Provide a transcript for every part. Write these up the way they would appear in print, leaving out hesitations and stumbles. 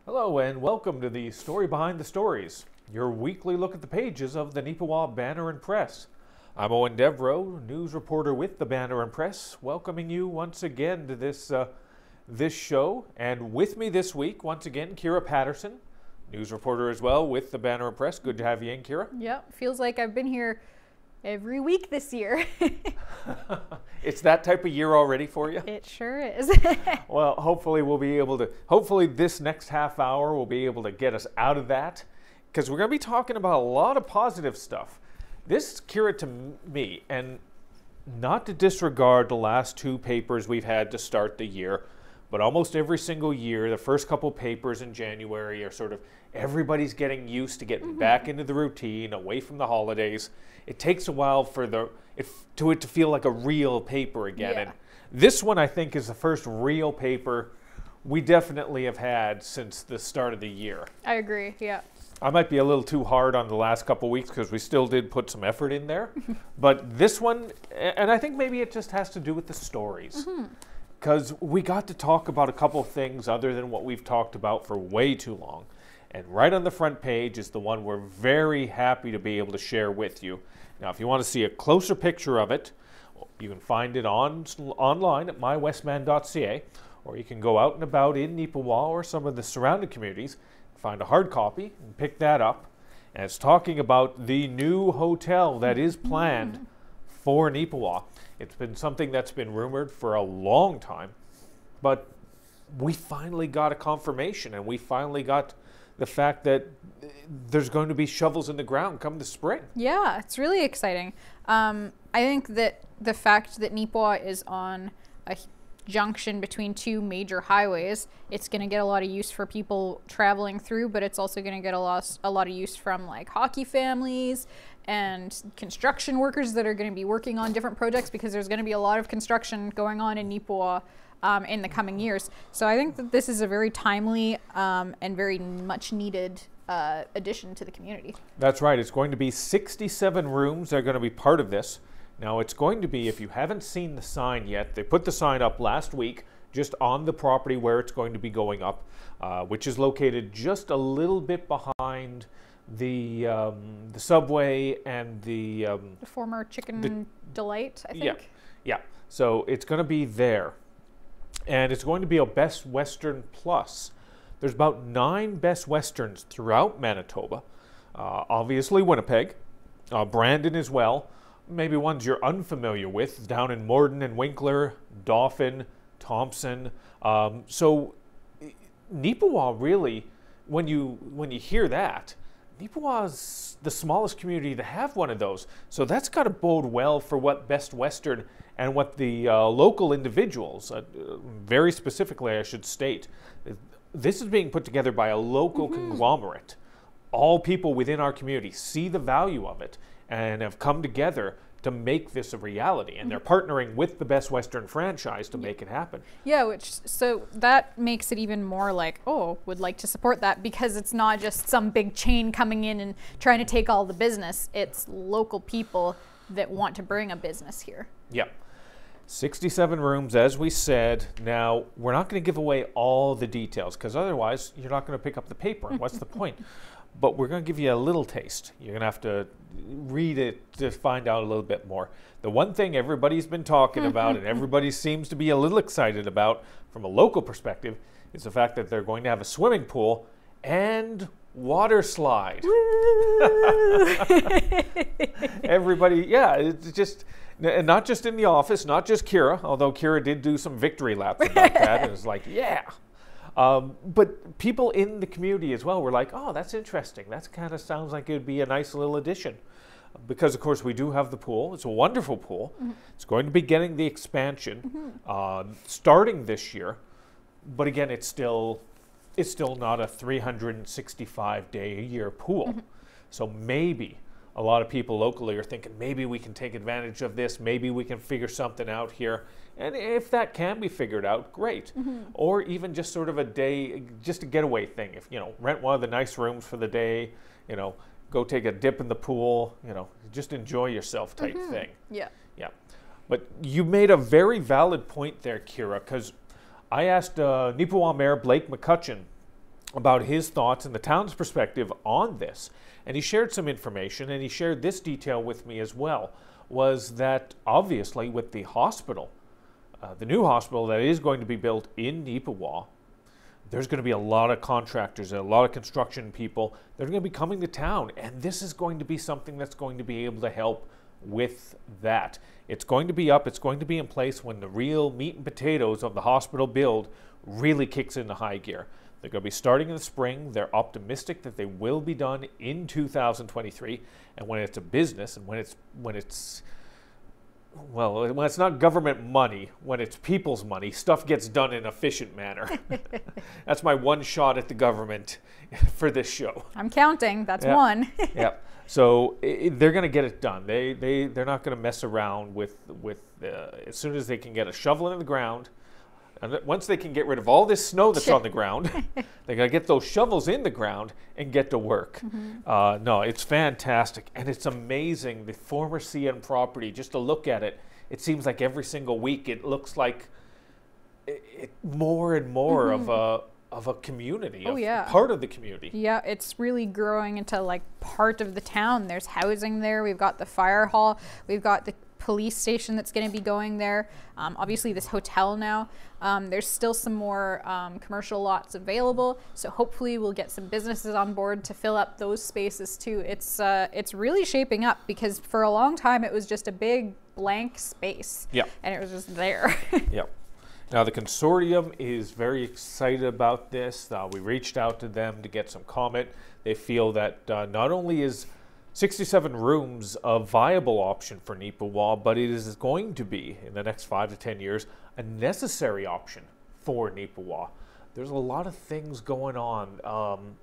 Hello and welcome to the Story Behind the Stories, your weekly look at the pages of the Neepawa Banner Press. I'm Eoin Devereux, news reporter with the Banner Press, welcoming you once again to this show. And with me this week, once again, Kira Paterson, news reporter as well with the Banner Press. Good to have you in, Kira. Yep, feels like I've been here every week this year. It's that type of year already for you? It sure is. Well, hopefully we'll be able to, hopefully this next half hour will be able to get us out of that, because we're going to be talking about a lot of positive stuff. This, Kira, to me, and not to disregard the last two papers we've had to start the year, but almost every single year, the first couple papers in January are sort of, everybody's getting used to getting back into the routine, away from the holidays. It takes a while for it to feel like a real paper again. Yeah. And this one, I think, is the first real paper we definitely have had since the start of the year. I agree, yeah. I might be a little too hard on the last couple weeks because we still did put some effort in there. But this one, and I think maybe it just has to do with the stories. Because we got to talk about a couple things other than what we've talked about for way too long. And right on the front page is the one we're very happy to be able to share with you. Now, if you want to see a closer picture of it, you can find it online at mywestman.ca, or you can go out and about in Neepawa or some of the surrounding communities, find a hard copy and pick that up. And it's talking about the new hotel that is planned for Neepawa. It's been something that's been rumored for a long time, but we finally got a confirmation, and we finally got the fact that there's going to be shovels in the ground come the spring. Yeah, it's really exciting. I think that the fact that Neepawa is on a junction between two major highways, it's going to get a lot of use for people traveling through, but it's also going to get a lot of use from like hockey families and construction workers that are going to be working on different projects, because there's going to be a lot of construction going on in Neepawa in the coming years. So I think that this is a very timely and very much needed addition to the community. That's right. It's going to be 67 rooms that are going to be part of this. Now, it's going to be, if you haven't seen the sign yet, they put the sign up last week just on the property where it's going to be going up, which is located just a little bit behind the subway and the former Chicken Delight, I think. Yeah. So it's going to be there. And it's going to be a Best Western Plus. There's about 9 Best Westerns throughout Manitoba. Obviously Winnipeg, Brandon as well. Maybe ones you're unfamiliar with, down in Morden and Winkler, Dauphin, Thompson. So Neepawa really, when you hear that, Neepawa's the smallest community to have one of those. So that's got to bode well for what Best Western and what the local individuals, very specifically I should state, this is being put together by a local conglomerate. All people within our community see the value of it and have come together to make this a reality. And they're partnering with the Best Western franchise to make it happen. Yeah, so that makes it even more like, oh, would like to support that, because it's not just some big chain coming in and trying to take all the business. It's local people that want to bring a business here. Yeah. 67 rooms, as we said. Now, we're not going to give away all the details, because otherwise you're not going to pick up the paper. And what's the point? But we're going to give you a little taste. You're going to have to read it to find out a little bit more. The one thing everybody's been talking about and everybody seems to be a little excited about from a local perspective is the fact that they're going to have a swimming pool and water slide. Everybody, yeah, it's just, and not just in the office, not just Kira, although Kira did do some victory laps about that, and it's like, yeah. But people in the community as well were like, oh, that's interesting. That kind of sounds like it would be a nice little addition. Because, of course, we do have the pool. It's a wonderful pool. It's going to be getting the expansion starting this year. But again, it's still not a 365-day-a-year pool. So maybe a lot of people locally are thinking, maybe we can take advantage of this. Maybe we can figure something out here. And if that can be figured out, great. Or even just sort of a day, just a getaway thing. If, rent one of the nice rooms for the day, go take a dip in the pool, just enjoy yourself type thing. Yeah. Yeah. But you made a very valid point there, Kira, because I asked Neepawa Mayor Blake McCutcheon about his thoughts and the town's perspective on this. And he shared some information, and he shared this detail with me as well, was that obviously with the hospital, the new hospital that is going to be built in Neepawa, there's going to be a lot of contractors and a lot of construction people that are going to be coming to town, and this is going to be something that's going to be able to help with that. It's going to be up, it's going to be in place when the real meat and potatoes of the hospital build really kicks into high gear. They're going to be starting in the spring. They're optimistic that they will be done in 2023, and when it's a business and when it's not government money, when it's people's money, stuff gets done in an efficient manner. That's my one shot at the government for this show. I'm counting. That's one. Yeah. So they're going to get it done. They're not going to mess around with as soon as they can get a shovel in the ground. And once they can get rid of all this snow that's on the ground, they're going to get those shovels in the ground and get to work. No, it's fantastic. And it's amazing. The former CN property, just to look at it, it seems like every single week it looks like more and more of a community, part of the community. Yeah, it's really growing into like part of the town. There's housing there. We've got the fire hall. We've got the police station that's going to be going there. Obviously this hotel now. There's still some more commercial lots available, so hopefully we'll get some businesses on board to fill up those spaces too. It's really shaping up, because for a long time it was just a big blank space. Yeah. And it was just there. Yeah. Now the consortium is very excited about this. We reached out to them to get some comment. They feel that not only is 67 rooms a viable option for Neepawa, but it is going to be, in the next 5 to 10 years, a necessary option for Neepawa. There's a lot of things going on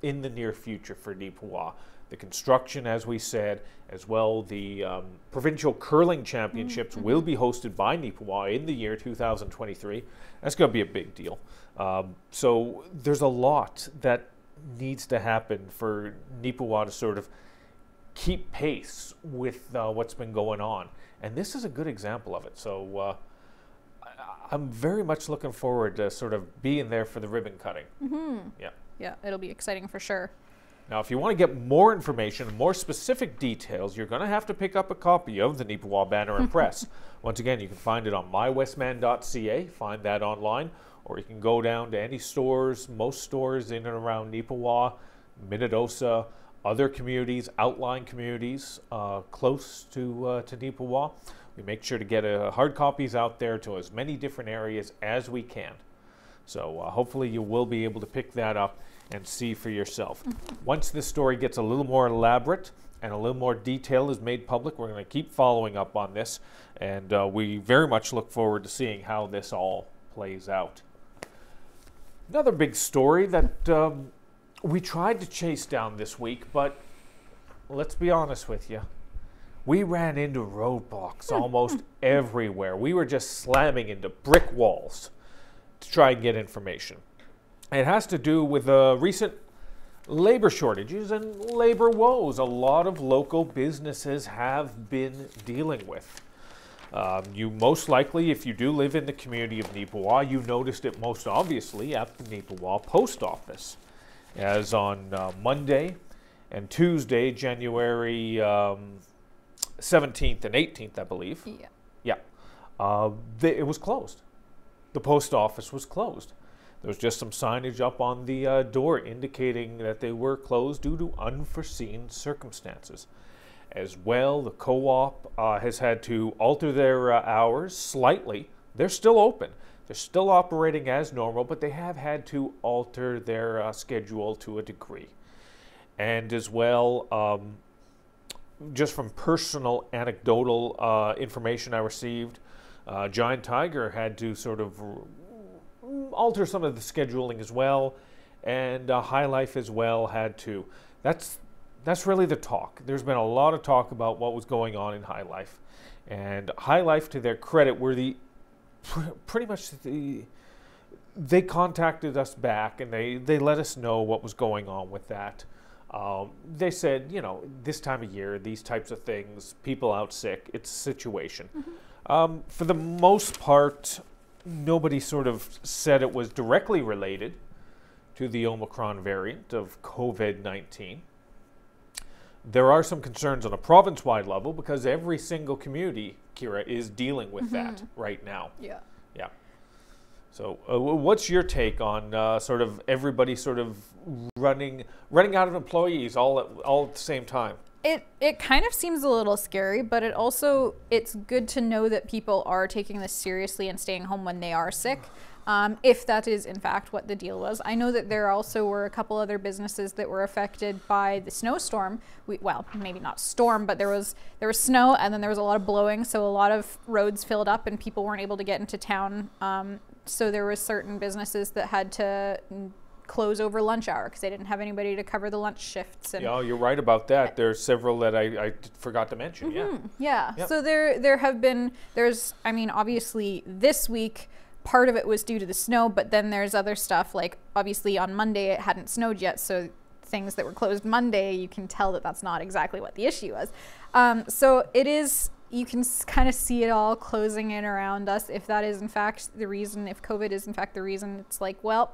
in the near future for Neepawa. The construction, as we said, as well the provincial curling championships will be hosted by Neepawa in the year 2023. That's going to be a big deal. So there's a lot that needs to happen for Neepawa to sort of keep pace with what's been going on, and this is a good example of it. So I'm very much looking forward to sort of being there for the ribbon cutting. Yeah, it'll be exciting for sure. Now, if you want to get more information, more specific details, you're going to have to pick up a copy of the Neepawa Banner Press. Once again, you can find it on mywestman.ca, find that online, or you can go down to any stores, most stores in and around Neepawa, Minnedosa, other communities, outlying communities close to Neepawa. We make sure to get hard copies out there to as many different areas as we can. So hopefully you will be able to pick that up and see for yourself. Once this story gets a little more elaborate and a little more detail is made public, we're going to keep following up on this, and we very much look forward to seeing how this all plays out. Another big story that we tried to chase down this week, but let's be honest with you, we ran into roadblocks almost everywhere. We were just slamming into brick walls to try and get information. It has to do with recent labor shortages and labor woes a lot of local businesses have been dealing with. You most likely, if you do live in the community of Neepawa, you noticed it most obviously at the Neepawa Post Office, as on Monday and Tuesday, January 17th and 18th, I believe. Yeah. It was closed. The post office was closed. There was just some signage up on the door indicating that they were closed due to unforeseen circumstances. As well, the co-op has had to alter their hours slightly. They're still open. They're still operating as normal, but they have had to alter their schedule to a degree. And as well, just from personal anecdotal information I received, Giant Tiger had to sort of alter some of the scheduling as well, and High Life as well had to. That's really the talk. There's been a lot of talk about what was going on in High Life, and High Life, to their credit, were they contacted us back, and they let us know what was going on with that. They said, this time of year, these types of things, people out sick, it's a situation. For the most part, nobody sort of said it was directly related to the Omicron variant of COVID-19. There are some concerns on a province-wide level because every single community, Kira, is dealing with that right now. Yeah. Yeah. So what's your take on sort of everybody sort of running out of employees all at the same time? It kind of seems a little scary, but it's good to know that people are taking this seriously and staying home when they are sick. If that is in fact what the deal was. I know that there also were a couple other businesses that were affected by the snowstorm. Well, maybe not storm, but there was snow and then there was a lot of blowing, so a lot of roads filled up and people weren't able to get into town. So there were certain businesses that had to close over lunch hour because they didn't have anybody to cover the lunch shifts. And yeah, you're right about that. There's several that I forgot to mention. Yeah. Yep. So there's I mean, obviously this week part of it was due to the snow, but then there's other stuff, like obviously on Monday it hadn't snowed yet, so things that were closed Monday, you can tell that that's not exactly what the issue was. So it is, you can kind of see it all closing in around us. If that is in fact the reason, if COVID is in fact the reason, it's like, well,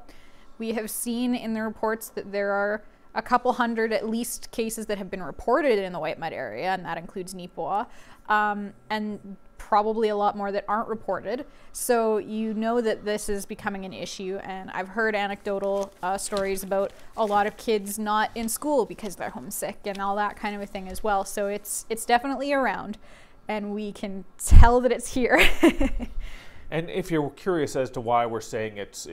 we have seen in the reports that there are a couple hundred at least cases that have been reported in the White Mud area, and that includes Neepawa, and probably a lot more that aren't reported. So you know that this is becoming an issue, and I've heard anecdotal stories about a lot of kids not in school because they're homesick and all that kind of a thing as well. So it's definitely around, and we can tell that it's here. And if you're curious as to why we're saying it's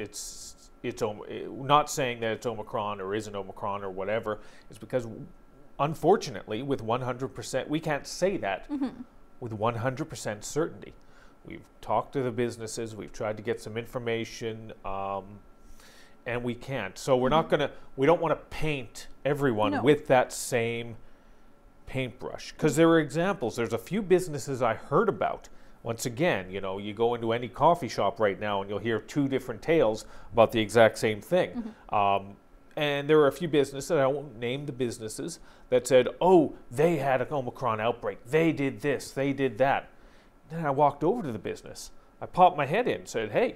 not saying that it's Omicron or isn't Omicron or whatever, it's because unfortunately with 100%, we can't say that with 100% certainty. We've talked to the businesses, we've tried to get some information, and we can't. So we're not gonna, we don't want to paint everyone with that same paintbrush, because there are examples. There's a few businesses I heard about. Once again, you know, you go into any coffee shop right now and you'll hear two different tales about the exact same thing. And there were a few businesses, I won't name the businesses, that said, oh, they had an Omicron outbreak. They did this, they did that. Then I walked over to the business. I popped my head in and said, hey,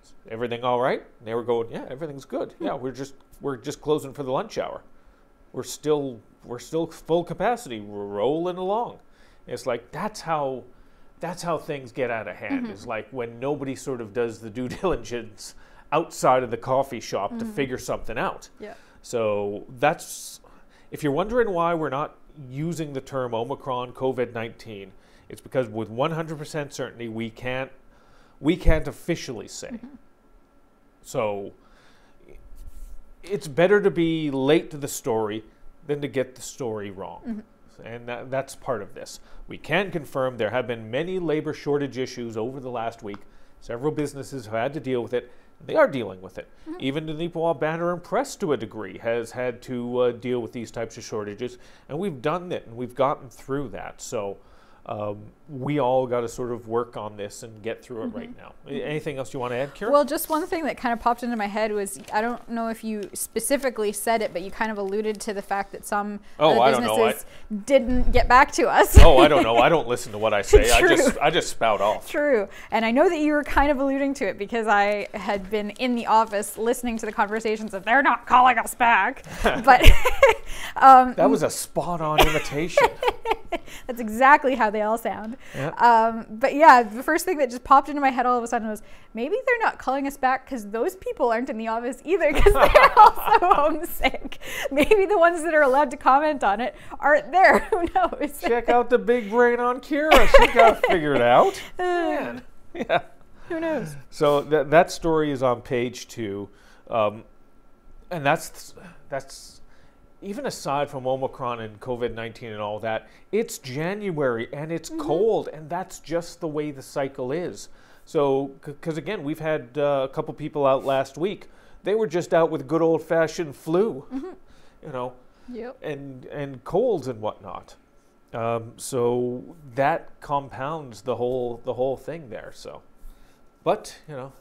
is everything all right? And they were going, yeah, everything's good. Yeah, we're just closing for the lunch hour. We're still full capacity. We're rolling along. And it's like, that's how things get out of hand. It's like when nobody sort of does the due diligence outside of the coffee shop to figure something out. Yeah. So that's, if you're wondering why we're not using the term Omicron COVID-19, it's because with 100% certainty we can't officially say. So it's better to be late to the story than to get the story wrong. And that's part of this. We can confirm there have been many labor shortage issues over the last week. Several businesses have had to deal with it. They are dealing with it. Even the Neepawa Banner Press, to a degree, has had to deal with these types of shortages. And we've done it, and we've gotten through that. So we all got to sort of work on this and get through it right now. Anything else you want to add, Kira? Well, just one thing that kind of popped into my head was, I don't know if you specifically said it, but you kind of alluded to the fact that some of the businesses didn't get back to us. Oh, I don't know. I don't listen to what I say. I just spout off. True. And I know that you were kind of alluding to it because I had been in the office listening to the conversations of, they're not calling us back. But that was a spot-on imitation. That's exactly how they all sound. Yeah. But yeah, the first thing that just popped into my head all of a sudden was, maybe they're not calling us back because those people aren't in the office either because they're also homesick. Maybe the ones that are allowed to comment on it aren't there. Who knows? Check out the big brain on Kira. She got it figured out. Man. Yeah. Who knows? So that story is on page 2. And that's even aside from Omicron and COVID-19 and all that, it's January and it's cold, and that's just the way the cycle is. So, because again, we've had a couple people out last week. They were just out with good old-fashioned flu, you know, and colds and whatnot. So that compounds the whole thing there. So, but you know,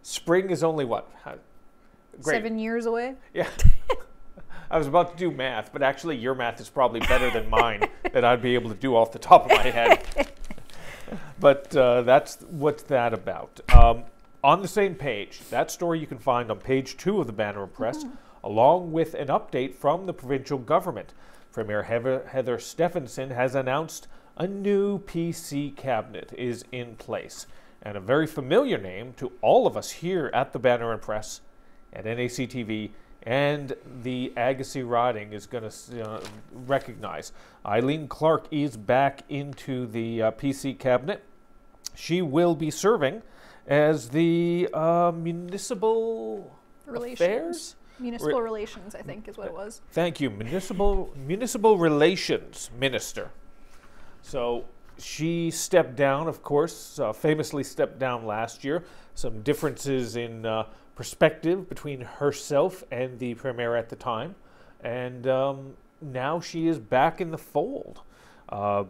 spring is only what? Great. 7 years away. Yeah. I was about to do math, but actually your math is probably better than mine that I'd be able to do off the top of my head. But that's what's that about. on the same page, that story you can find on page 2 of the Banner Press, along with an update from the provincial government. Premier Heather Stephenson has announced a new PC cabinet is in place, and a very familiar name to all of us here at the Banner Press, at NACTV, and the Agassiz riding is going to recognize. Eileen Clark is back into the PC cabinet. She will be serving as the municipal affairs? Municipal relations, I think, is what it was. Thank you. Municipal relations minister. So she stepped down, of course, famously stepped down last year. Some differences in perspective between herself and the premier at the time. And now she is back in the fold. We're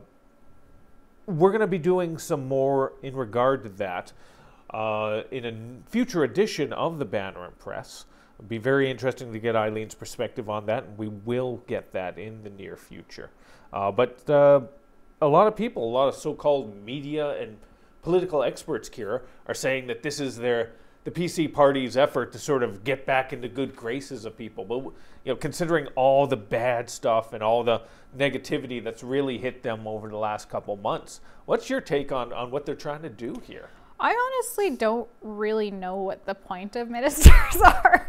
going to be doing some more in regard to that in a future edition of the Banner Press. It'll be very interesting to get Eileen's perspective on that, and we will get that in the near future. But a lot of people, a lot of so-called media and political experts, Kira, are saying that this is the PC party's effort to sort of get back into good graces of people. But considering all the bad stuff and all the negativity that's really hit them over the last couple months, what's your take on what they're trying to do here? I honestly don't really know what the point of ministers are.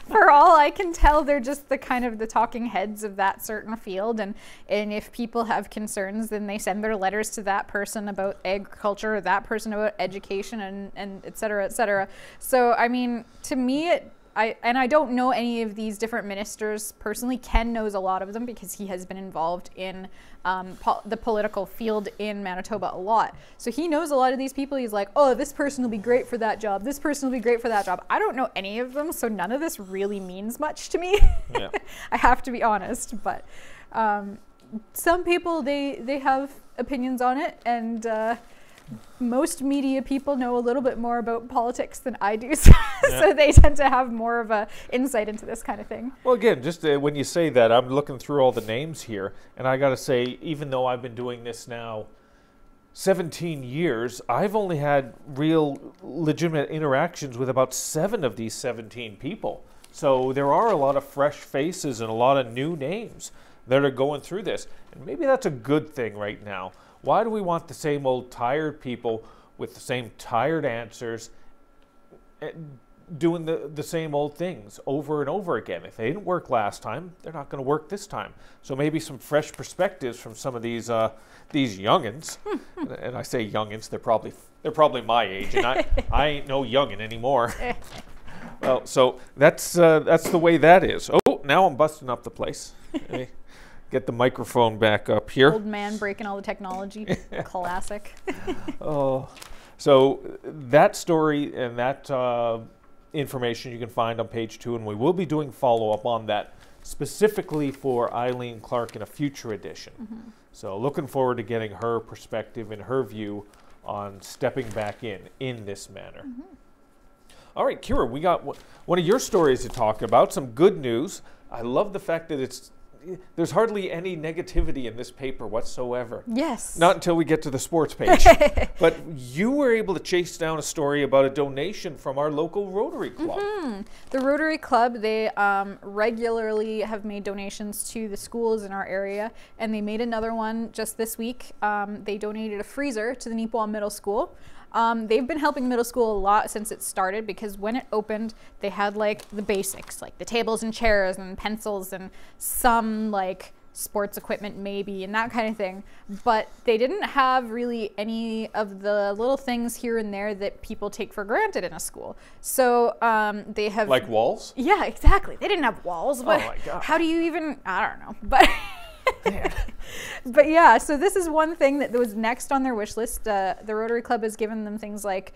For all I can tell, they're just the kind of the talking heads of that certain field. And if people have concerns, then they send their letters to that person about agriculture, or that person about education, and et cetera, et cetera. So, I mean, to me, I don't know any of these different ministers personally. Ken knows a lot of them because he has been involved in the political field in Manitoba a lot. So he knows a lot of these people. He's like, oh, this person will be great for that job. This person will be great for that job. I don't know any of them, so none of this really means much to me. Yeah. I have to be honest. But some people, they have opinions on it, and most media people know a little bit more about politics than I do, so, yeah. So they tend to have more of a insight into this kind of thing. Well, again, just when you say that, I'm looking through all the names here, and I got to say, even though I've been doing this now 17 years, I've only had real legitimate interactions with about 7 of these 17 people. So there are a lot of fresh faces and a lot of new names that are going through this, and maybe that's a good thing right now. Why do we want the same old tired people with the same tired answers doing the same old things over and over again? If they didn't work last time, they're not going to work this time. So maybe some fresh perspectives from some of these youngins. And I say youngins, they're probably my age, and I ain't no youngin anymore. Well, so that's the way that is. Oh, now I'm busting up the place. Get the microphone back up here. Old man breaking all the technology. Classic. Oh, so that story and that information you can find on page 2, and we will be doing follow-up on that specifically for Eileen Clark in a future edition. Mm-hmm. So looking forward to getting her perspective and her view on stepping back in this manner. Mm-hmm. All right, Kira, we got one of your stories to talk about, some good news. I love the fact that there's hardly any negativity in this paper whatsoever. Yes. Not until we get to the sports page. But you were able to chase down a story about a donation from our local Rotary Club. Mm-hmm. The Rotary Club, they regularly have made donations to the schools in our area, and they made another one just this week. They donated a freezer to the Neepawa Middle School. They've been helping middle school a lot since it started, because when it opened, they had like the basics, like the tables and chairs and pencils and some like sports equipment maybe and that kind of thing. But they didn't have really any of the little things here and there that people take for granted in a school. So they have... Like walls? Yeah, exactly. They didn't have walls. But oh my God. How do you even... I don't know. But... But yeah, so this is one thing that was next on their wish list. The Rotary Club has given them things like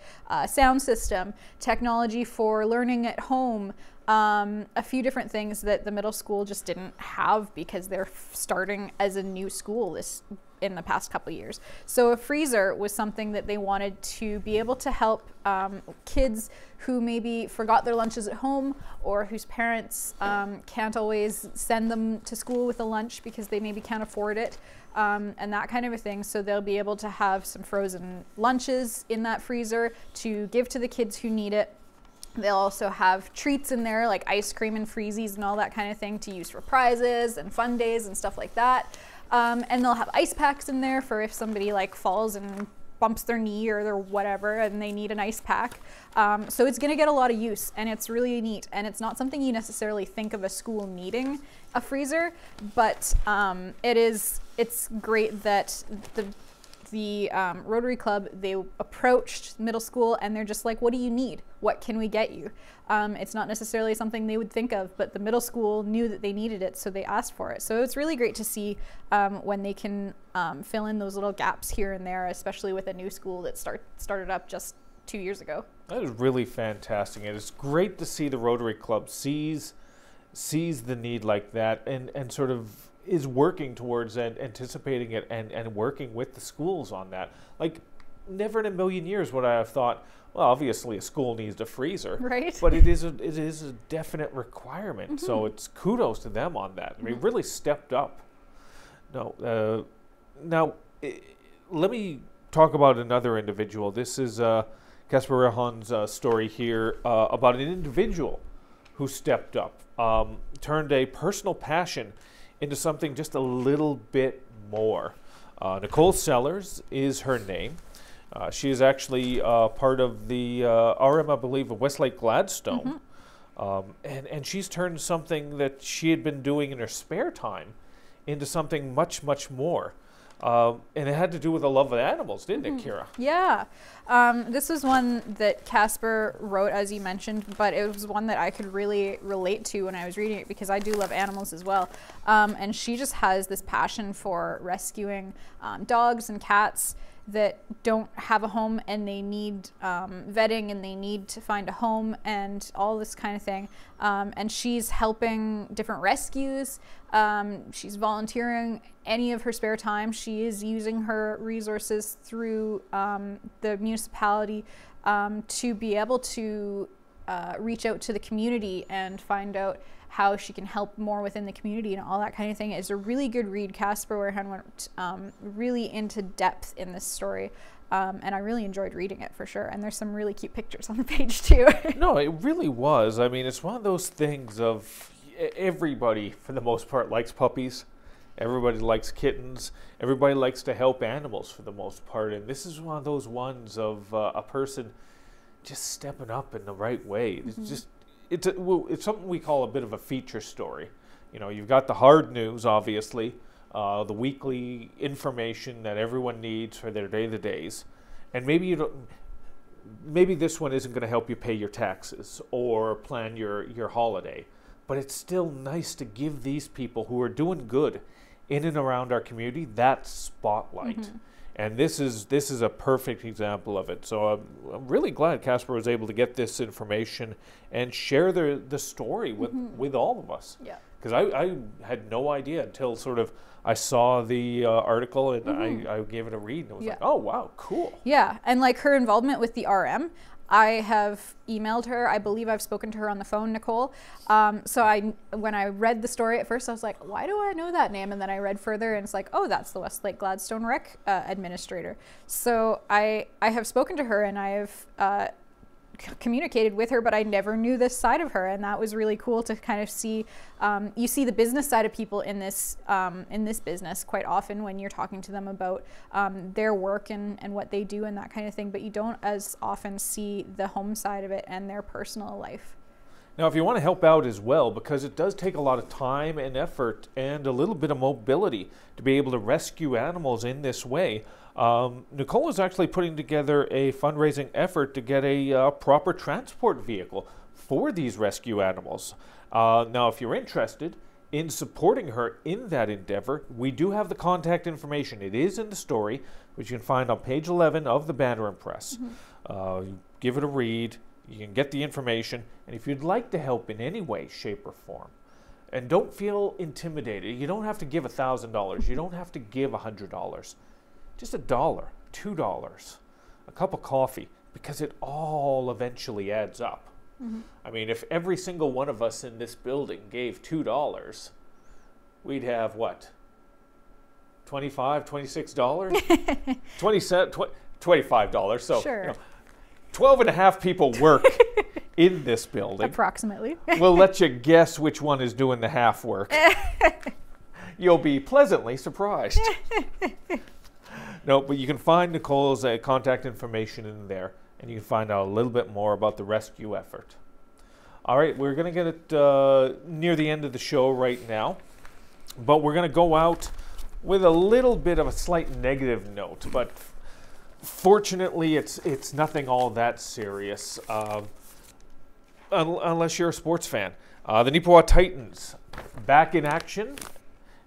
sound system, technology for learning at home, a few different things that the middle school just didn't have because they're starting as a new school this in the past couple of years. So a freezer was something that they wanted to be able to help kids who maybe forgot their lunches at home, or whose parents can't always send them to school with a lunch because they maybe can't afford it, and that kind of a thing. So they'll be able to have some frozen lunches in that freezer to give to the kids who need it. They'll also have treats in there, like ice cream and freezies and all that kind of thing, to use for prizes and fun days and stuff like that. And they'll have ice packs in there for if somebody like falls and bumps their knee or their whatever and they need an ice pack. So it's going to get a lot of use, and it's really neat. And it's not something you necessarily think of a school needing a freezer, but it's great that the Rotary Club, they approached middle school and they're just like, what do you need? What can we get you? It's not necessarily something they would think of, but the middle school knew that they needed it, so they asked for it. So it's really great to see when they can fill in those little gaps here and there, especially with a new school that started up just 2 years ago. That is really fantastic. And it's great to see the Rotary Club sees the need like that and sort of is working towards anticipating it and working with the schools on that. Like, never in a million years would I have thought, well, obviously a school needs a freezer, right? But it is a definite requirement. So it's kudos to them on that. They really stepped up. Now, let me talk about another individual. This is Casper Rehan's story here about an individual who stepped up, turned a personal passion into something just a little bit more. Nicole Sellers is her name. She is actually part of the RM, I believe, of Westlake Gladstone. And she's turned something that she had been doing in her spare time into something much, much more. And it had to do with a love of animals, didn't it, Kira? Yeah. This was one that Casper wrote, as you mentioned, but it was one that I could really relate to when I was reading it, because I do love animals as well. And she just has this passion for rescuing dogs and cats that don't have a home, and they need vetting, and they need to find a home and all this kind of thing. And she's helping different rescues. She's volunteering any of her spare time. She is using her resources through the municipality to be able to reach out to the community and find out how she can help more within the community and all that kind of thing. It's a really good read. Casper Rehan went really into depth in this story, and I really enjoyed reading it for sure. And there's some really cute pictures on the page too. No, it really was. I mean, it's one of those things of everybody, for the most part, likes puppies. Everybody likes kittens. Everybody likes to help animals for the most part. And this is one of those ones of a person just stepping up in the right way. It's just, it's something we call a bit of a feature story. You know, you've got the hard news, obviously, the weekly information that everyone needs for their day-to-days. And maybe you don't, maybe this one isn't going to help you pay your taxes or plan your holiday. But it's still nice to give these people who are doing good in and around our community that spotlight. And this is a perfect example of it. So I'm really glad Casper was able to get this information and share the story with all of us. Yeah. Because I had no idea until sort of I saw the article and I gave it a read and it was like, oh, wow, cool. Yeah, and like her involvement with the RM, I have emailed her. I believe I've spoken to her on the phone, Nicole. So when I read the story at first, I was like, why do I know that name? And then I read further and it's like, oh, that's the Westlake Gladstone Rec administrator. So I have spoken to her and I have communicated with her, but I never knew this side of her, and that was really cool to kind of see. You see the business side of people in this business quite often when you're talking to them about their work and what they do and that kind of thing, but you don't as often see the home side of it and their personal life. Now, if you want to help out as well, because it does take a lot of time and effort and a little bit of mobility to be able to rescue animals in this way, Nicole is actually putting together a fundraising effort to get a proper transport vehicle for these rescue animals. Now, if you're interested in supporting her in that endeavor, we do have the contact information. It is in the story, which you can find on page 11 of the Banner Press. You give it a read. You can get the information, and if you'd like to help in any way, shape, or form, And don't feel intimidated. You don't have to give $1,000. You don't have to give $100. Just $1, $2, a cup of coffee, because it all eventually adds up. I mean, if every single one of us in this building gave $2, we'd have what? $25, $26? $25. So, sure. 12 and a half people work in this building. Approximately. We'll let you guess which one is doing the half work. You'll be pleasantly surprised. No, but you can find Nicole's contact information in there, and you can find out a little bit more about the rescue effort. All right, we're going to get it near the end of the show right now, but we're going to go out with a little bit of a slight negative note, but fortunately it's nothing all that serious, unless you're a sports fan. The Neepawa Titans back in action,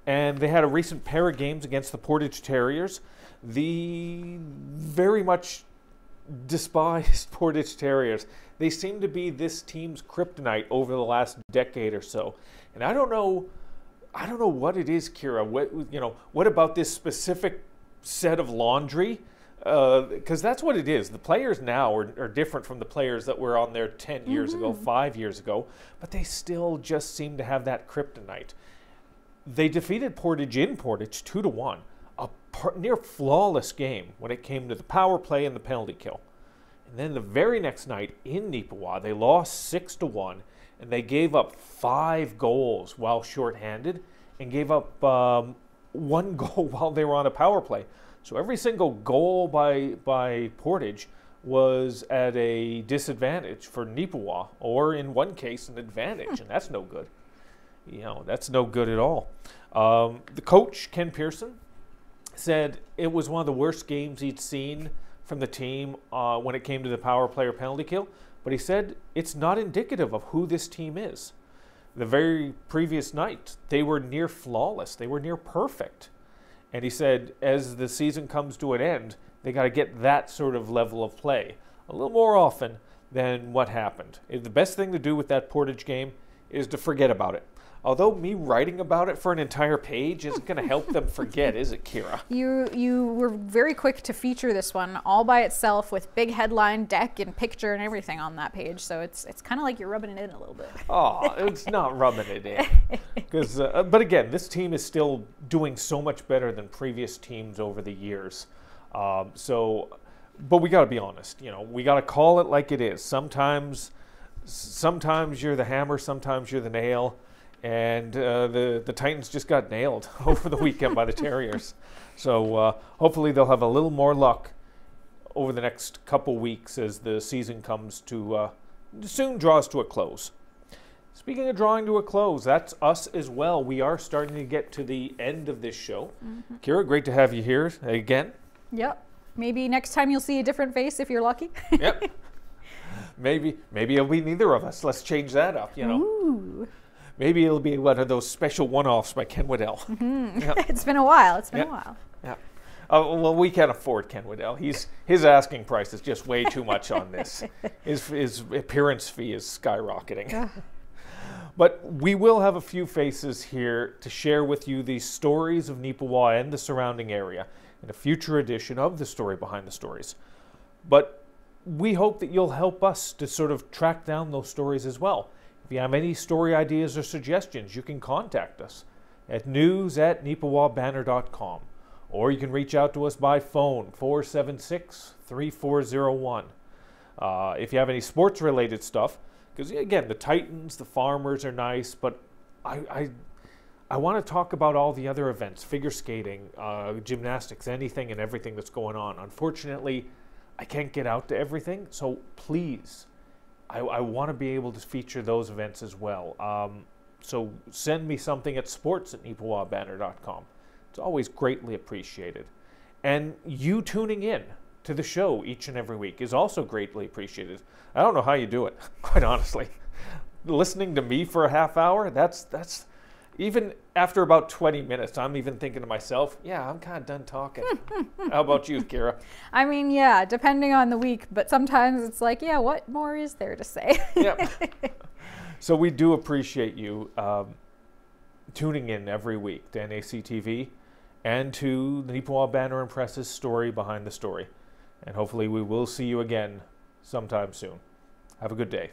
and they had a recent pair of games against the Portage Terriers. The very much despised Portage Terriers. They seem to be this team's kryptonite over the last decade or so. And I don't know what it is, Kira. What about this specific set of laundry? Because that's what it is. The players now are different from the players that were on there 10 years ago, 5 years ago, but they still just seem to have that kryptonite. They defeated Portage in Portage 2-1. A near flawless game when it came to the power play and the penalty kill. And then the very next night in Neepawa, they lost 6-1, and they gave up 5 goals while shorthanded and gave up 1 goal while they were on a power play. So every single goal by Portage was at a disadvantage for Neepawa, or in one case an advantage, and that's no good. That's no good at all. The coach, Ken Pearson, said it was one of the worst games he'd seen from the team when it came to the power play or penalty kill, but he said it's not indicative of who this team is. The very previous night, they were near flawless. They were near perfect. And he said as the season comes to an end, they got to get that sort of level of play a little more often than what happened. The best thing to do with that Portage game is to forget about it. Although me writing about it for an entire page isn't going to help them forget, is it, Kira? You were very quick to feature this one all by itself with big headline, deck, and picture and everything on that page. So it's kind of like you're rubbing it in a little bit. Oh, it's not rubbing it in. But again, this team is still doing so much better than previous teams over the years. But we got to be honest. We got to call it like it is. Sometimes you're the hammer, sometimes you're the nail. And the Titans just got nailed over the weekend by the Terriers. So hopefully they'll have a little more luck over the next couple weeks as the season comes to soon draws to a close. Speaking of drawing to a close, that's us as well. We are starting to get to the end of this show. Kira, great to have you here again. Yep. Maybe next time you'll see a different face if you're lucky. Yep. Maybe it'll be neither of us. Let's change that up, Ooh. Maybe it'll be one of those special one-offs by Ken Waddell. Yep. It's been a while. Yeah. Well, we can't afford Ken Waddell. His asking price is just way too much on this. His appearance fee is skyrocketing. But we will have a few faces here to share with you the stories of Neepawa and the surrounding area in a future edition of The Story Behind the Stories. But we hope that you'll help us to sort of track down those stories as well. If you have any story ideas or suggestions, you can contact us at news@neepawabanner.com, or you can reach out to us by phone, 476-3401. If you have any sports-related stuff, because again, the Titans, the Farmers are nice, but I want to talk about all the other events, figure skating, gymnastics, anything and everything that's going on. Unfortunately, I can't get out to everything, so please, I want to be able to feature those events as well. So send me something at sports@neepawabanner.com. It's always greatly appreciated. And you tuning in to the show each and every week is also greatly appreciated. I don't know how you do it, quite honestly. Listening to me for a half hour, that's even after about 20 minutes, I'm even thinking to myself, yeah, I'm kind of done talking. How about you, Kira? I mean, yeah, depending on the week, but sometimes it's like, yeah, what more is there to say? Yep. So we do appreciate you. tuning in every week to NAC TV and to the Neepawa Banner Press's story behind the story. And hopefully we will see you again sometime soon. Have a good day.